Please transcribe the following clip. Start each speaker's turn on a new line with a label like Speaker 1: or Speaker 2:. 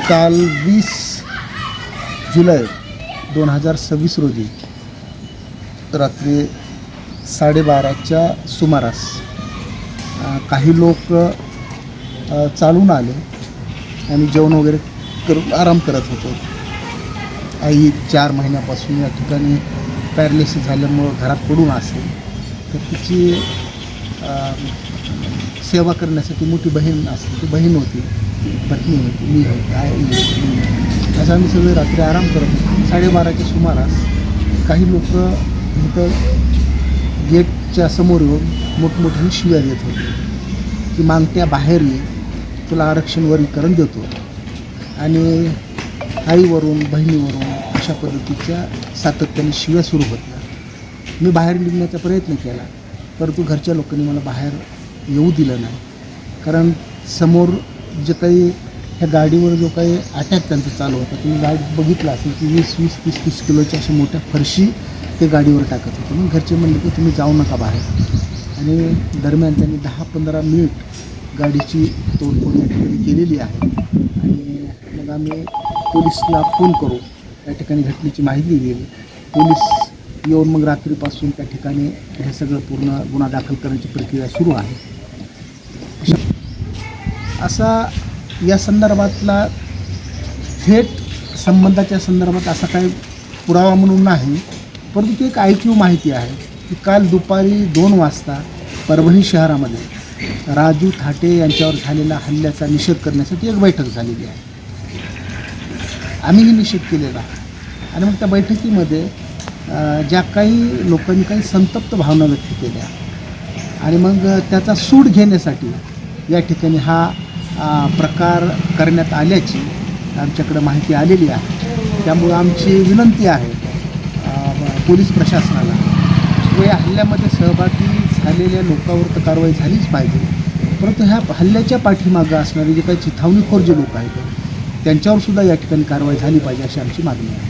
Speaker 1: काल 20 जुलै 2026 रोजी रात्री 12:30च्या सुमारास काही लोक चालून आले आणि जेवण वगैरे करून आराम करत होते. आई 4 महिन्यापासून या ठिकाणी पॅरालिसिस झाल्यामुळं घरात पडून असेल, तर तिची सेवा करण्यासाठी मोठी बहीण असते, ती बहीण होती, पत्नी होती, मी होती, आई होती. असं आम्ही सगळे रात्री आराम करत होतो. 12:30च्या सुमारास काही लोक इथं गेटच्या समोर येऊन मोठमोठ्याने शिव्या देत होते की मागत्या बाहेर ये, तुला आरक्षण वर्गीकरण देतो. आणि आईवरून बहिणीवरून अशा पद्धतीच्या सातत्याने शिव्या सुरू होत्या. मी बाहेर निघण्याचा प्रयत्न केला, परंतु घरच्या लोकांनी मला बाहेर येऊ दिलं नाही. कारण समोर जे काही ह्या गाडीवर जो काही अटॅक त्यांचा चालू होता, तुम्ही गाडी बघितला असेल की 20-20, 30-30 किलोच्या अशा मोठ्या फरशी ते गाडीवर टाकत होते. मग घरचे म्हणले की तुम्ही जाऊ नका बाहेर. आणि दरम्यान त्यांनी 10-15 मिनिट गाडीची तोडफोड या ठिकाणी केलेली आहे. आणि मग आम्ही पोलिसला फोन करू, त्या ठिकाणी घटनेची माहिती दिली. पोलीस येऊन मग रात्रीपासून त्या ठिकाणी हे सगळं पूर्ण गुन्हा दाखल करण्याची प्रक्रिया सुरू आहे. असा या संदर्भातला थेट संबंधाच्या संदर्भात असा काही पुरावा म्हणून नाही, परंतु ती एक ऐकीव माहिती आहे की काल दुपारी 2 वाजता परभणी शहरामध्ये राजू थाटे यांच्यावर झालेल्या हल्ल्याचा निषेध करण्यासाठी एक बैठक झालेली आहे. आम्हीही निषेध केलेला आहे. आणि मग त्या बैठकीमध्ये ज्या काही लोकांनी काही संतप्त भावना व्यक्त केल्या आणि मग त्याचा सूड घेण्यासाठी या ठिकाणी हा प्रकार करण्यात आल्याची आमच्याकडे माहिती आलेली आहे. त्यामुळं आमची विनंती आहे पोलीस प्रशासनाला, व या हल्ल्यामध्ये सहभागी झालेल्या लोकांवर तर कारवाई झालीच पाहिजे, परंतु ह्या हल्ल्याच्या पाठीमागं असणारे जे काही चिथावणीखोर जे लोक आहेत त्यांच्यावर सुद्धा या ठिकाणी कारवाई झाली पाहिजे अशी आमची मागणी आहे.